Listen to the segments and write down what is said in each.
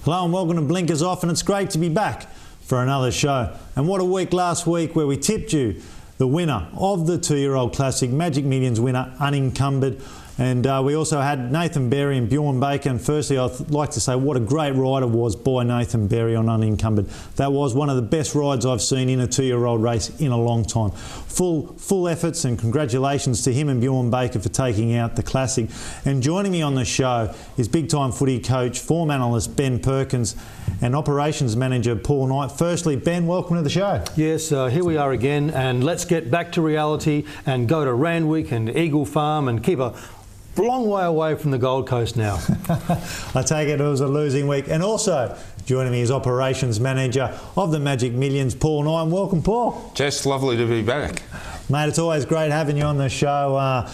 Hello and welcome to Blinkers Off, and it's great to be back for another show. And what a week last week where we tipped you the winner of the 2-year-old classic, Magic Millions winner, unencumbered. And we also had Nathan Berry and Bjorn Baker. And firstly, I'd like to say what a great rider was by Nathan Berry on unencumbered. That was one of the best rides I've seen in a 2-year-old race in a long time. Full efforts, and congratulations to him and Bjorn Baker for taking out the classic. And joining me on the show is big-time footy coach, form analyst Ben Perkins, and operations manager Paul Knight. Firstly, Ben, welcome to the show. Yes, here we are again, and let's get back to reality and go to Randwick and Eagle Farm and keep a long way away from the Gold Coast now. I take it was a losing week. And also joining me is operations manager of the Magic Millions, Paul Knight. Welcome, Paul. Just lovely to be back. Mate, it's always great having you on the show.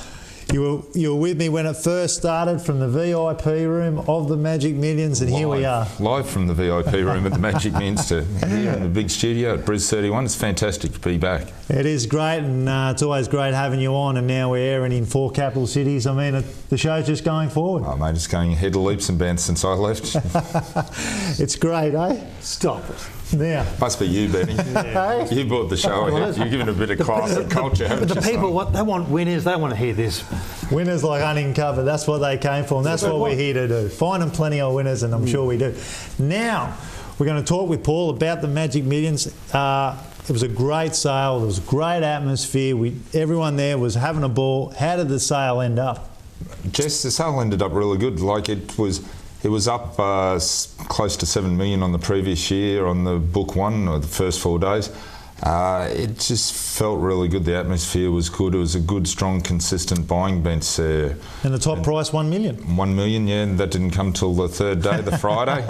You were with me when it first started from the VIP room of the Magic Millions, and here we are. Live from the VIP room at the Magic Millions to here in the big studio at Bris 31. It's fantastic to be back. It is great, and it's always great having you on, and now we're airing in 4 capital cities. I mean, the show's just going forward. Oh, mate, it's going ahead of leaps and bounds since I left. It's great, eh? Stop it. Now. Must be you, Benny. Yeah. You brought the show ahead. You're giving a bit of class and culture, haven't you? But the people, they want winners. They want to hear this. Winners like uncovered. That's what they came for, and that's what we're here to do. Find them plenty of winners, and I'm sure we do. Now, we're going to talk with Paul about the Magic Millions. It was a great sale. There was a great atmosphere. Everyone there was having a ball. How did the sale end up? Jess, the sale ended up really good. Like it was up close to 7 million on the previous year on the book one, or the first 4 days. It just felt really good. The atmosphere was good. It was a good, strong, consistent buying bench there. And the top price, 1 million? 1 million, yeah, and that didn't come till the third day, the Friday,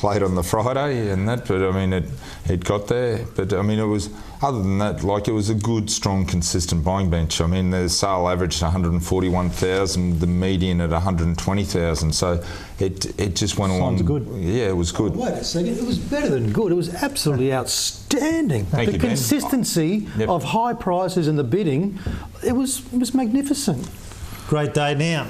late on the Friday and that, but I mean, it got there. But I mean, it was, other than that, like it was a good, strong, consistent buying bench. I mean, the sale averaged 141,000, the median at 120,000, so it just went along. Sounds good. Yeah, it was good. Oh, wait a second, it was better than good. It was absolutely outstanding. Thank you, Ben. Consistency of high prices and the bidding, it was magnificent. Great day. Now,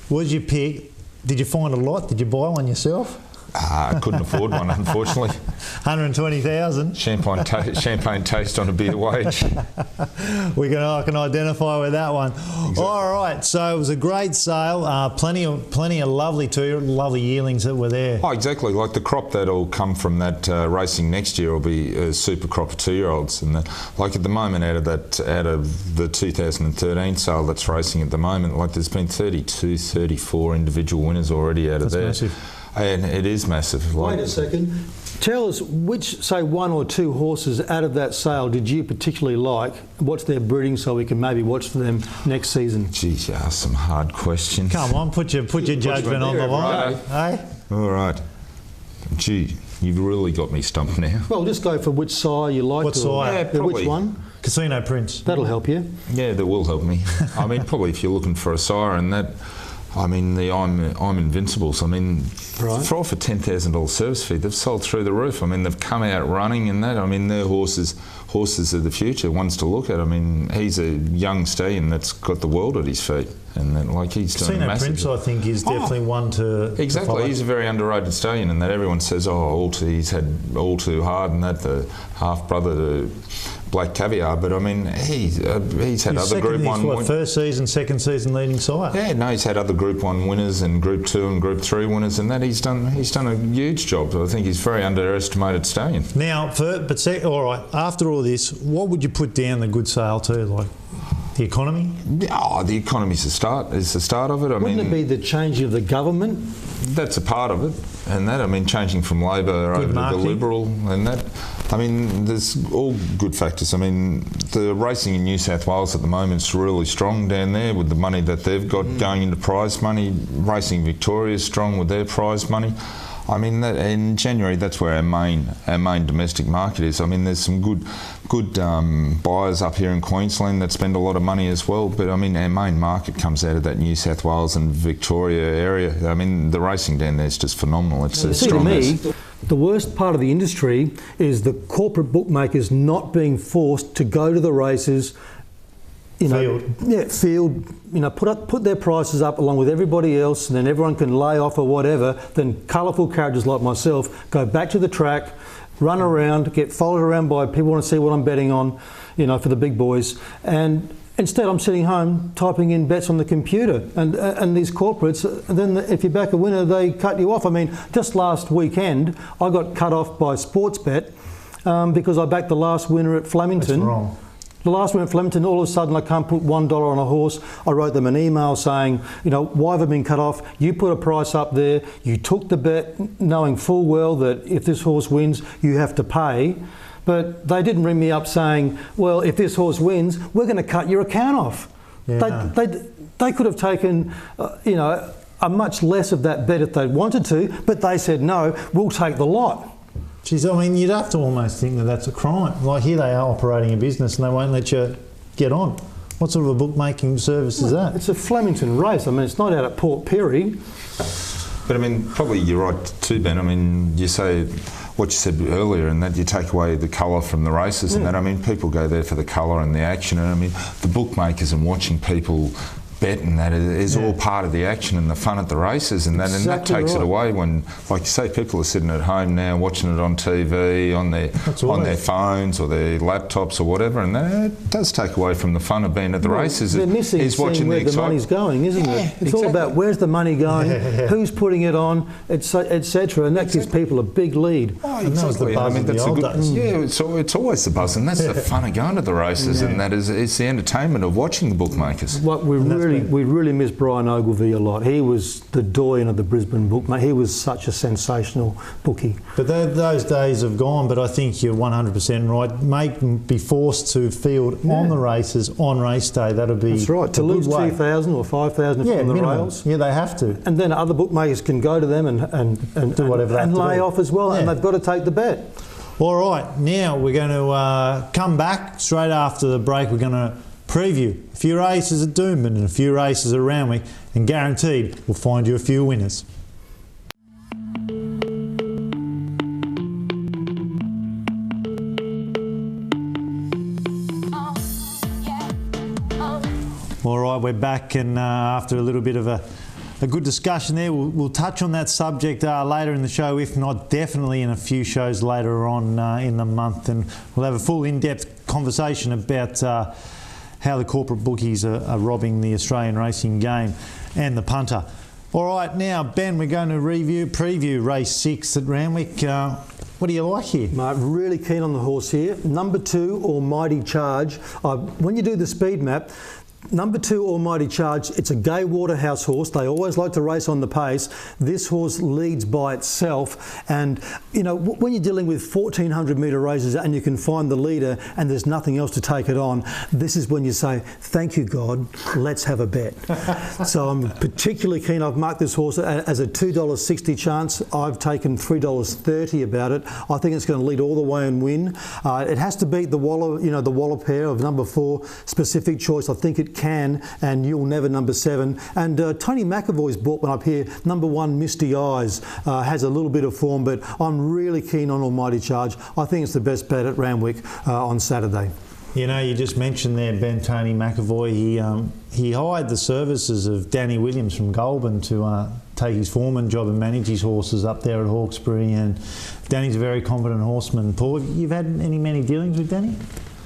what did you pick? Did you find a lot? Did you buy one yourself? I couldn't afford one, unfortunately. 120,000. Champagne taste on a beer wage. I can identify with that one. Exactly. All right, so it was a great sale. Plenty of lovely yearlings that were there. Oh, exactly. Like the crop that'll come from that racing next year will be a super crop of 2-year-olds, and like at the moment, out of the 2013 sale that's racing at the moment, like there's been 32, 34 individual winners already out of there. That's massive. And it is massive. Wait a second. Tell us which, say, 1 or 2 horses out of that sale did you particularly like? What's their breeding so we can maybe watch for them next season? Geez, you asked some hard questions. Come on, put your judgment on the line. Hey? All right. Gee, you've really got me stumped now. Well, just go for which sire you like. What sire? Yeah, probably. Which one? Casino Prince. That'll help you. Yeah, that will help me. I mean, probably if you're looking for a sire and that, I mean, the I'm Invincibles. I mean, right. For $10,000 service fee, they've sold through the roof. I mean, they've come out running and that. I mean, they're horses of the future, ones to look at. I mean, he's a young stallion that's got the world at his feet, and then, like he's doing Casino Prince, I think, is definitely one to exactly. follow. He's a very underrated stallion, and that everyone says, he's had all too hard, and that the half brother to Black Caviar, but I mean, he's had other Group 1 first season, second season leading sire. Yeah, no, he's had other Group 1 winners and Group 2 and Group 3 winners, and that he's done a huge job. I think he's a very underestimated stallion. Now, all right, after all this, what would you put down the good sale to? Like the economy? Oh, the economy's the start. Is the start of it. Wouldn't it be the change of the government? That's a part of it, and that, I mean, changing from Labor over to the Liberal, and that. I mean, there's all good factors. I mean, the racing in New South Wales at the moment is really strong down there with the money that they've got going into prize money. Racing Victoria is strong with their prize money. I mean, in January, that's where our main domestic market is. I mean, there's some good buyers up here in Queensland that spend a lot of money as well. But I mean, our main market comes out of that New South Wales and Victoria area. I mean, the racing down there is just phenomenal. It's as strong as. To me, the worst part of the industry is the corporate bookmakers not being forced to go to the races field, put their prices up along with everybody else, and then everyone can lay off or whatever. Then colourful characters like myself go back to the track, run around, get followed around by people who want to see what I'm betting on, for the big boys. And instead I'm sitting home typing in bets on the computer. And these corporates, then if you back a winner, they cut you off. I mean, just last weekend, I got cut off by Sportsbet because I backed the last winner at Flemington. That's wrong. The last one at Flemington, all of a sudden I can't put $1 on a horse. I wrote them an email saying, why have I been cut off? You put a price up there, you took the bet knowing full well that if this horse wins, you have to pay. But they didn't ring me up saying, well, if this horse wins, we're going to cut your account off. Yeah. They could have taken, a much less of that bet if they'd wanted to, but they said, no, we'll take the lot. Geez, I mean, you'd have to almost think that that's a crime. Like, here they are operating a business and they won't let you get on. What sort of a bookmaking service is that? It's a Flemington race. I mean, it's not out at Port Pirie. But I mean, probably you're right too, Ben. I mean, you say what you said earlier, and that you take away the colour from the races and that. I mean, people go there for the colour and the action. And I mean, the bookmakers and watching people bet and that is all part of the action and the fun at the races and that, and that takes it away when, like you say, people are sitting at home now watching it on TV, on their phones or their laptops or whatever, and that does take away from the fun of being at the races. They're missing watching where the money's going, isn't it? It's all about where's the money going, who's putting it on, etc., and that gives people a big lead. Oh, exactly. I mean, that's it's always the buzz, and that's the fun of going to the races, and that is it's the entertainment of watching the bookmakers. What we really miss Brian Ogilvie a lot. He was the doyen of the Brisbane bookmaker. He was such a sensational bookie. But those days have gone, but I think you're 100% right. Be forced to field on the races on race day. That'll be That's right. To lose 2,000 or 5,000 from the rails. Yeah, they have to. And then other bookmakers can go to them and do whatever they have to lay do. off as well, and they've got to take the bet. All right, now we're going to come back straight after the break. We're going to preview a few races at Doomben and a few races at Randwick, and guaranteed we'll find you a few winners. All right, we're back, and after a little bit of a good discussion there, we'll touch on that subject later in the show, if not definitely in a few shows later on in the month, and we'll have a full in-depth conversation about how the corporate bookies are robbing the Australian racing game and the punter. All right, now, Ben, we're going to preview race 6 at Randwick. What do you like here? Mate, really keen on the horse here. Number 2, Almighty Charge. When you do the speed map, Number 2, Almighty Charge, it's a Gay Waterhouse horse. They always like to race on the pace. This horse leads by itself. And, when you're dealing with 1,400 metre races and you can find the leader and there's nothing else to take it on, this is when you say, thank you, God, let's have a bet. So I'm particularly keen. I've marked this horse as a $2.60 chance. I've taken $3.30 about it. I think it's going to lead all the way and win. It has to beat the Waller, the Waller pair of number 4, Specific Choice. I think it can, and You'll Never, number 7. And Tony McAvoy's brought one up here, number 1, Misty Eyes, has a little bit of form, but I'm really keen on Almighty Charge. I think it's the best bet at Randwick on Saturday. You just mentioned there, Ben, Tony McAvoy. He hired the services of Danny Williams from Goulburn to take his foreman job and manage his horses up there at Hawkesbury. And Danny's a very competent horseman. Paul, you've had many dealings with Danny?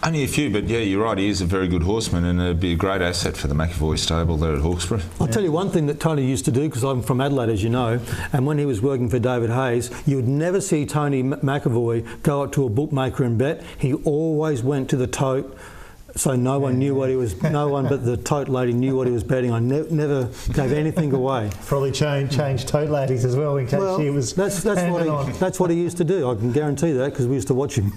Only a few, but yeah, you're right. He is a very good horseman, and it'd be a great asset for the McAvoy stable there at Hawkesbury. I'll tell you one thing that Tony used to do, because I'm from Adelaide, as you know, and when he was working for David Hayes, you would never see Tony McAvoy go up to a bookmaker and bet. He always went to the tote. So no one knew what he was. No one but the tote lady knew what he was betting. I never gave anything away. Probably changed tote ladies as well in case she was. That's what he used to do. I can guarantee that because we used to watch him.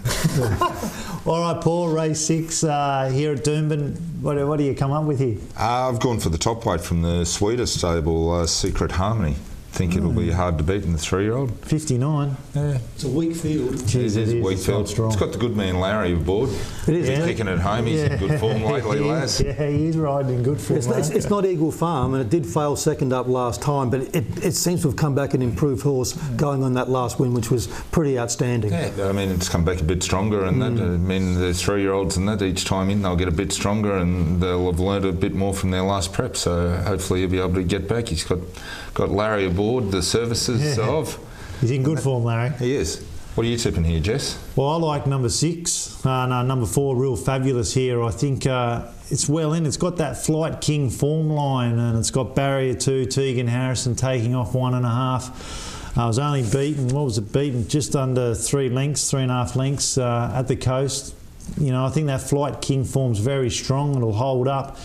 All right, Paul. Race 6 here at Doomben. What do you come up with here? I've gone for the top weight from the Swedish stable, Secret Harmony. think it'll be hard to beat in the 3-year-old. 59. Yeah. It's a weak field. Jeez, It is weak field. strong. It's got the good man Larry aboard. It is. He's kicking it home. He's in good form lately, Laz. Yeah, he is riding in good form. It's not Eagle Farm, and it did fail second up last time, but it seems to have come back an improved horse going on that last win, which was pretty outstanding. Yeah, I mean, it's come back a bit stronger, and that, I mean, the 3-year-olds and that, each time in, they'll get a bit stronger, and they'll have learned a bit more from their last prep, so hopefully he'll be able to get back. He's got Larry aboard, the services of. He's in good form, Larry. He is. What are you tipping here, Jess? Well, I like number 6. No, number 4, Real Fabulous here. I think it's well in. It's got that Flight King form line, and it's got Barrier 2, Tegan Harrison taking off 1.5. I was only beaten, what was it beaten? Just under 3 lengths, 3.5 lengths at the coast. You know, I think that Flight King form's very strong. It'll hold up.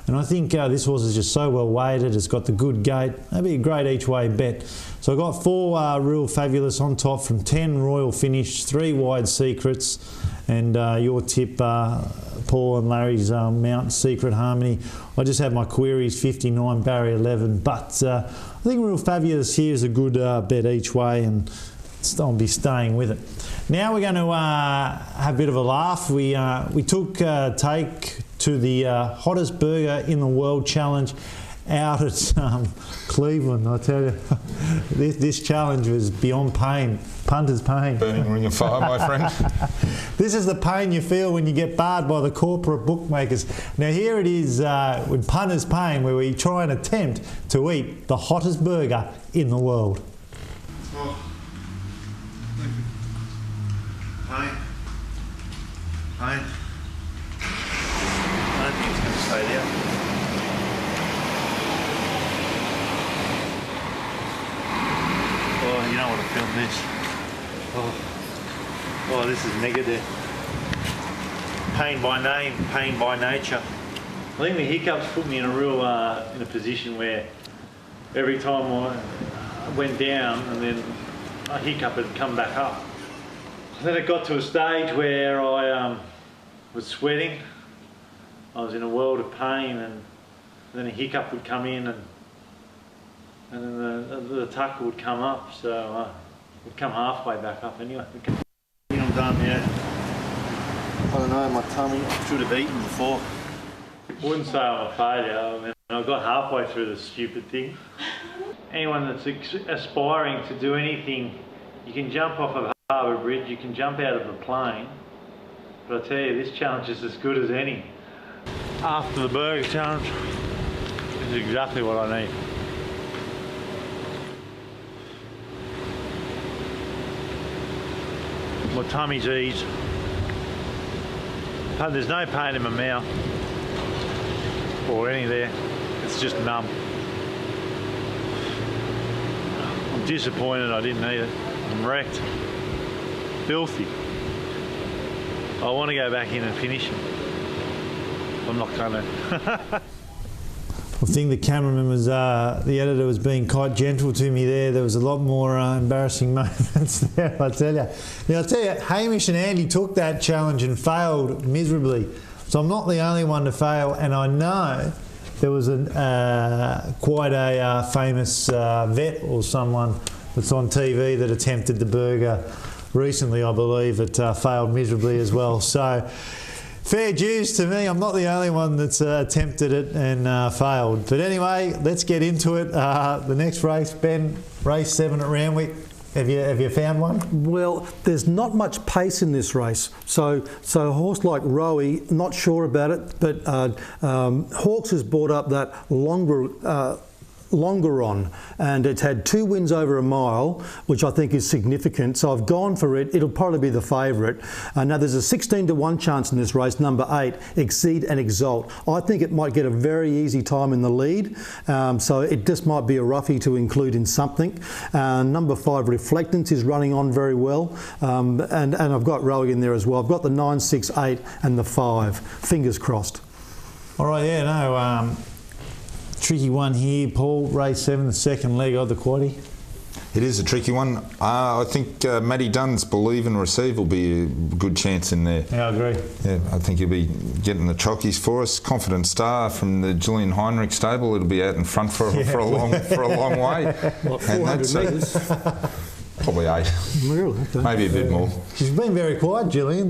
And I think this horse is just so well weighted. It's got the good gait. That'd be a great each way bet. So I got 4 Real Fabulous on top from 10 Royal Finish, 3 Wide Secrets, and your tip, Paul and Larry's Mount Secret Harmony. I just had my queries, 59, Barrier 11, but I think Real Fabulous here is a good bet each way, and I'll be staying with it. Now we're going to have a bit of a laugh. We took Take to the hottest burger in the world challenge out at Cleveland. I tell you, this challenge was beyond pain, punter's pain. Burning ring of fire, my friend. This is the pain you feel when you get barred by the corporate bookmakers. Now here it is with punter's pain, where we try and attempt to eat the hottest burger in the world. Oh. Pain. I don't think it's going to stay there. Oh, you don't want to film this. Oh, this is mega there. Pain by name, pain by nature. I think the hiccups put me in a real in a position where every time I went down and then a hiccup had come back up. And then it got to a stage where I was sweating. I was in a world of pain, and then a hiccup would come in, and then the tucker would come up, so it would come halfway back up anyway. I'm done, yeah. I don't know, my tummy should have eaten before. I wouldn't say I'm a failure. I mean, I got halfway through the stupid thing. Anyone that's aspiring to do anything, you can jump off of Harbour Bridge, you can jump out of a plane, but I tell you, this challenge is as good as any. After the burger challenge, this is exactly what I need. My tummy's eased. There's no pain in my mouth or any there. It's just numb. I'm disappointed I didn't eat it. I'm wrecked. Filthy. I want to go back in and finish it. I'm not going to. I think the cameraman was, the editor was being quite gentle to me there. There was a lot more embarrassing moments there, I tell you. Now, I'll tell you, Hamish and Andy took that challenge and failed miserably. So I'm not the only one to fail, and I know there was quite a famous vet or someone that's on TV that attempted the burger recently, I believe, that failed miserably as well. So fair dues to me. I'm not the only one that's attempted it and failed. But anyway, let's get into it. The next race, Ben, race 7 at Randwick. Have you found one? Well, there's not much pace in this race. So a horse like Rowie, not sure about it, but Hawks has brought up that Longeron, and it's had 2 wins over a mile, which I think is significant. So I've gone for it. It'll probably be the favourite. Now there's a 16-to-1 chance in this race, number 8, Exceed and Exalt. I think it might get a very easy time in the lead, so it just might be a roughie to include in something. Number 5, Reflectance, is running on very well, and I've got Rowie in there as well. I've got the 9, 6, 8 and the 5. Fingers crossed. All right, yeah, no, tricky one here, Paul. Race 7, the second leg of the quaddie. It is a tricky one. I think Matty Dunn's Believe and Receive will be a good chance in there. Yeah, I agree. Yeah, I think he'll be getting the chockies for us. Confident Star from the Julian Heinrich stable. It'll be out in front for a long way. What, 400 metres? Probably 8. Really? Okay. Maybe a bit more. She's been very quiet, Gillian.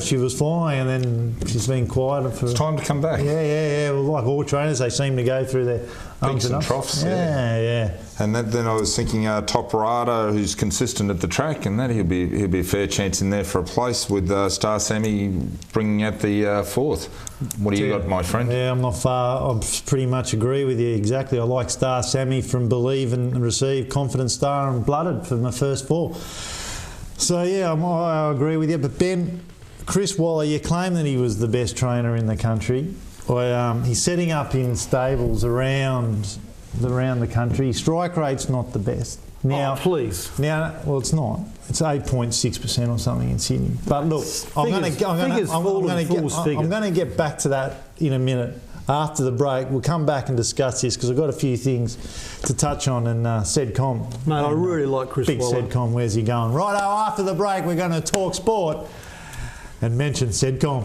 She was flying, and then she's been quiet for. It's time to come back. Yeah. Well, like all trainers, they seem to go through their peaks and troughs. Yeah. And then I was thinking Top Rada, who's consistent at the track, and that he'll be a fair chance in there for a place with Star Sammy bringing out the fourth. What do you got, my friend? Yeah, I'm not far. I pretty much agree with you exactly. I like Star Sammy from Believe and Receive, Confident Star and Blooded for my first 4. So yeah, I agree with you. But Ben, Chris Waller, you claim that he was the best trainer in the country. He's setting up in stables around the country. Strike rate's not the best. Now, please. Well, it's not. It's 8.6% or something in Sydney. But look, I'm going to get back to that in a minute. After the break, we'll come back and discuss this because I've got a few things to touch on. And Sedcom. Mate, I really like Chris Waller. Big Sedcom, where's he going? Righto, after the break, we're going to talk sport and mention Sedcom.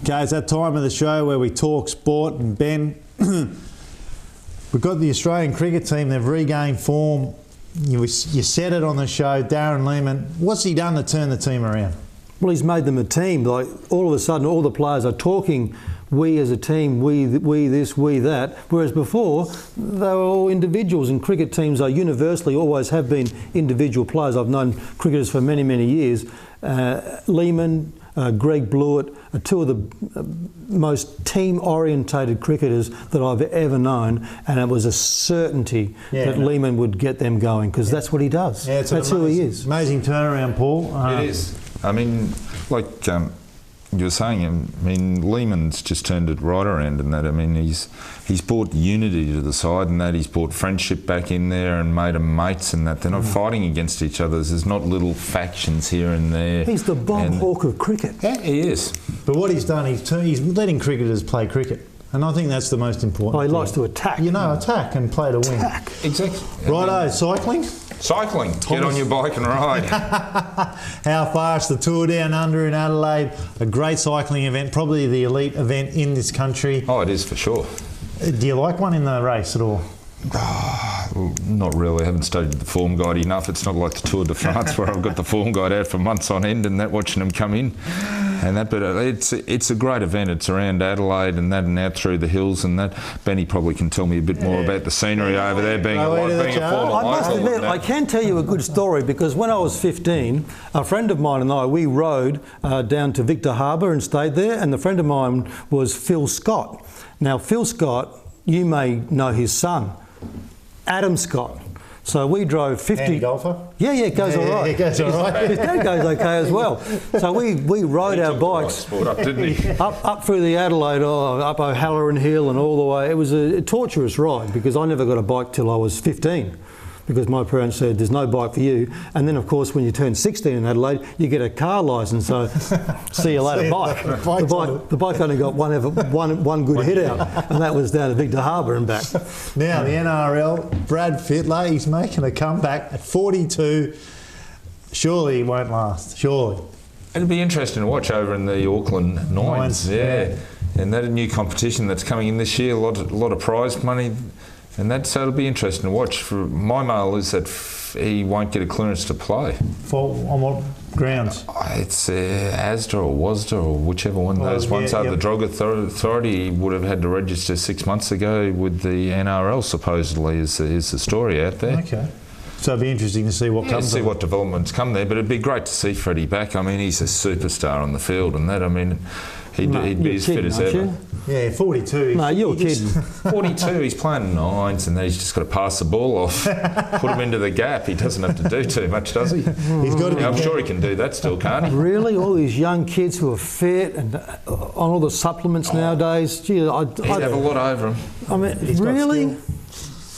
Okay, it's that time of the show where we talk sport. And Ben, we've got the Australian cricket team. They've regained form. You said it on the show, Darren Lehmann. What's he done to turn the team around? Well, he's made them a team. Like all of a sudden, all the players are talking. We as a team, we this, we that. Whereas before, they were all individuals, and cricket teams are universally always have been individual players. I've known cricketers for many, many years. Lehmann, Greg Blewett are two of the most team-orientated cricketers that I've ever known, and it was a certainty that Lehmann would get them going because that's what he does. Yeah, that's who he is. Amazing turnaround, Paul. It is. I mean, like you were saying, I mean, Lehmann's just turned it right around in that. I mean, he's brought unity to the side and that. He's brought friendship back in there and made them mates and that. They're not fighting against each other. There's not little factions here and there. He's the Bob Hawke of cricket. Yeah, he is. But what he's done, he's letting cricketers play cricket. And I think that's the most important thing. He likes to attack and play to win. Exactly. Righto, cycling? Cycling. Get on your bike and ride. How fast the Tour Down Under in Adelaide. A great cycling event, probably the elite event in this country. Oh, it is for sure. Do you like one in the race at all? Not really. I haven't studied the form guide enough. It's not like the Tour de France where I've got the form guide out for months on end and that, watching them come in and that. But it's a great event. It's around Adelaide and that, and out through the hills and that. Benny probably can tell me a bit more about the scenery over there, being a former I must admit, I can tell you a good story because when I was 15, a friend of mine and I, we rode down to Victor Harbour and stayed there, and the friend of mine was Phil Scott. Now, Phil Scott, you may know his son, Adam Scott. So we drove 50... And golfer? Yeah, it goes all right. It goes all right. His dad goes okay as well. So we rode our bikes up through the Adelaide, up O'Halloran Hill and all the way. It was a torturous ride because I never got a bike till I was 15. Because my parents said, there's no bike for you. And then, of course, when you turn 16 in Adelaide, you get a car licence, so see you later, bike. The bike only got one good hit out, and that was down to Victor Harbour and back. Now, the NRL, Brad Fittler, he's making a comeback at 42. Surely he won't last, surely. It'll be interesting to watch over in the Auckland Nines. Yeah. And that a new competition that's coming in this year, a lot of prize money. And so it'll be interesting to watch. For my mail is that he won't get a clearance to play. On what grounds? It's ASDA or WASDA or whichever one of those ones are. The Drug Authority would have had to register 6 months ago with the NRL, supposedly, is the story out there. Okay. So it'll be interesting to see what comes. See what developments come there. But it'd be great to see Freddie back. I mean, he's a superstar on the field and that. I mean, he'd be as fit as ever. Yeah, 42. No, you're kidding. 42, he's playing nines and then he's just got to pass the ball off, put him into the gap. He doesn't have to do too much, does he? He's got to I'm sure he can do that still, can't he? Really? All these young kids who are fit and on all the supplements nowadays. Gee, He'd have a lot over him. I mean, really?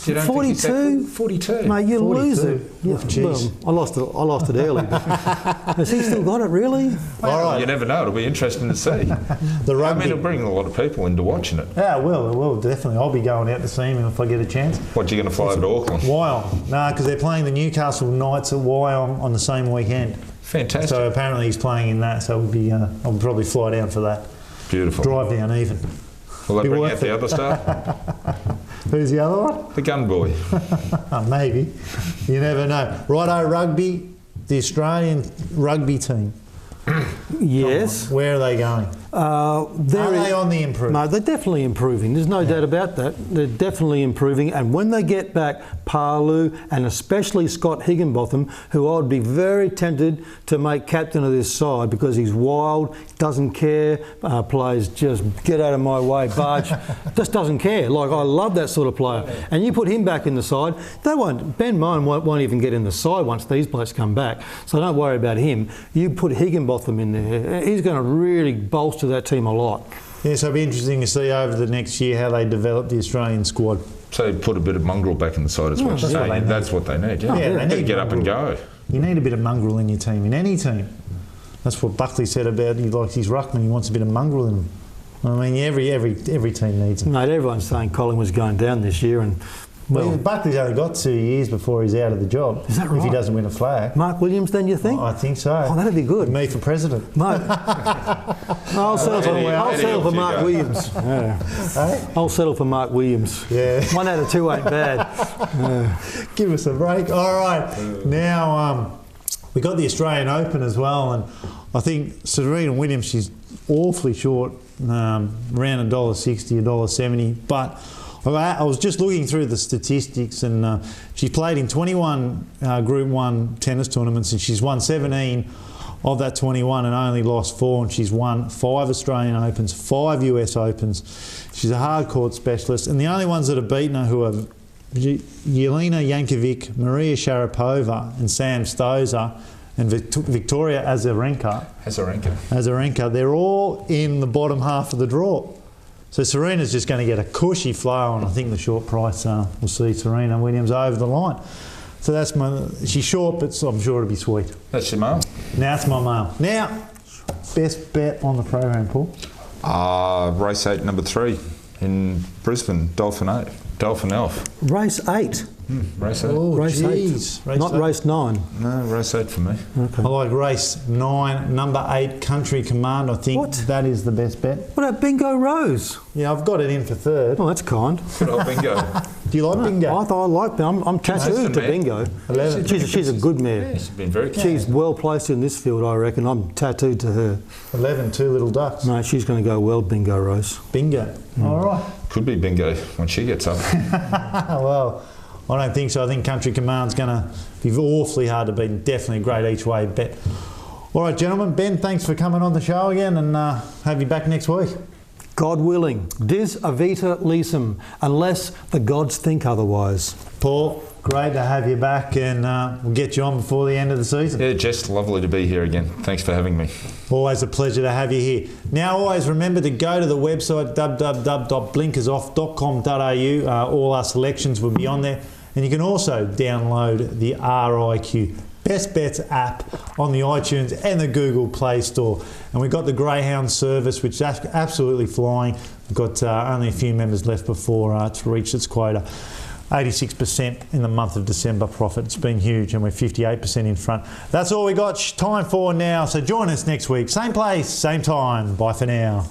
You don't think he's that 42? good? 42. Mate, you 42. lose it. Yeah, Jeez. well, I lost it early. Has he still got it, really? Well, All right. you never know. It'll be interesting to see. The I rugby. mean, it'll bring a lot of people into watching it. Yeah, it will, definitely. I'll be going out to see him if I get a chance. What, you going to fly over to Auckland? Wyong. No, because they're playing the Newcastle Knights at Wyong on the same weekend. Fantastic. So apparently he's playing in that, so I'll probably fly down for that. Beautiful. Drive down even. Will that Be bring worth out the it. other stuff? Who's the other one? The gun boy. Maybe. You never know. Righto, rugby, the Australian rugby team. Yes. Where are they going? Are they on the improve? No, they're definitely improving. There's no doubt about that. They're definitely improving. And when they get back Palu and especially Scott Higginbotham, who I'd be very tempted to make captain of this side because he's wild, doesn't care, plays just get out of my way, barge, just doesn't care. Like, I love that sort of player. And you put him back in the side, Ben Moan won't even get in the side once these blokes come back. So don't worry about him. You put Higginbotham in there, he's going to really bolster that team a lot. Yeah, so it'll be interesting to see over the next year how they develop the Australian squad. So put a bit of mongrel back in the side as well. that's what they need. That's what they need. Yeah, Yeah, they Gotta need get up and go. You need a bit of mongrel in your team, in any team. That's what Buckley said about he likes his ruckman. He wants a bit of mongrel in him. I mean, every team needs it. Mate, everyone's saying Colin was going down this year, and Well, Buckley's only got 2 years before he's out of the job. Is that If he right? doesn't win a flag. Mark Williams, then you think? I think so. Oh, that'd be good. Me for president. Mate, I'll settle for Eddie, Mark you go. Williams. Yeah. I'll settle for Mark Williams. Yeah. 1 out of 2 ain't bad. Give us a break. All right. Now, we got the Australian Open as well, and I think Serena Williams, she's awfully short, around $1.60, $1.70, but I was just looking through the statistics, and she's played in 21 Group 1 tennis tournaments, and she's won 17 of that 21 and only lost 4, and she's won 5 Australian Opens, 5 US Opens. She's a hard court specialist, and the only ones that have beaten her who are Jelena Jankovic, Maria Sharapova and Sam Stosur and Victoria Azarenka. They're all in the bottom half of the draw. So Serena's just going to get a cushy flow, and I think the short price will see Serena Williams over the line. So that's she's short, but I'm sure it'll be sweet. That's your mail. Now it's my mail. Now, best bet on the program, Paul? Race 8, number 3 in Brisbane, Dolphin Elf. Race 8. Race 8. Oh, Race geez. 8. Not race 9. No, race 8 for me. Okay. I like race 9, number 8, Country Command. I think that is the best bet. What about Bingo Rose? Yeah, I've got it in for 3rd. Oh, that's kind. Good old bingo. Do you like bingo? I like that. I'm tattooed to mare. Bingo. 11. She's a good mare. She's been very keen. She's well placed in this field, I reckon. I'm tattooed to her. 11, 2 little ducks. No, she's going to go well, Bingo Rose. Bingo. All right. Could be bingo when she gets up. Well, I don't think so. I think Country Command's going to be awfully hard to beat. Definitely a great each way bet. All right, gentlemen. Ben, thanks for coming on the show again, and have you back next week. God willing. Dis avita lisum, unless the gods think otherwise. Paul, great to have you back, and we'll get you on before the end of the season. Yeah, Jess, lovely to be here again. Thanks for having me. Always a pleasure to have you here. Now, always remember to go to the website www.blinkersoff.com.au. All our selections will be on there. And you can also download the RIQ Best Bets app on the iTunes and the Google Play Store. And we've got the Greyhound service, which is absolutely flying. We've got only a few members left before to reach its quota. 86% in the month of December profit. It's been huge, and we're 58% in front. That's all we got time for now. So join us next week. Same place, same time. Bye for now.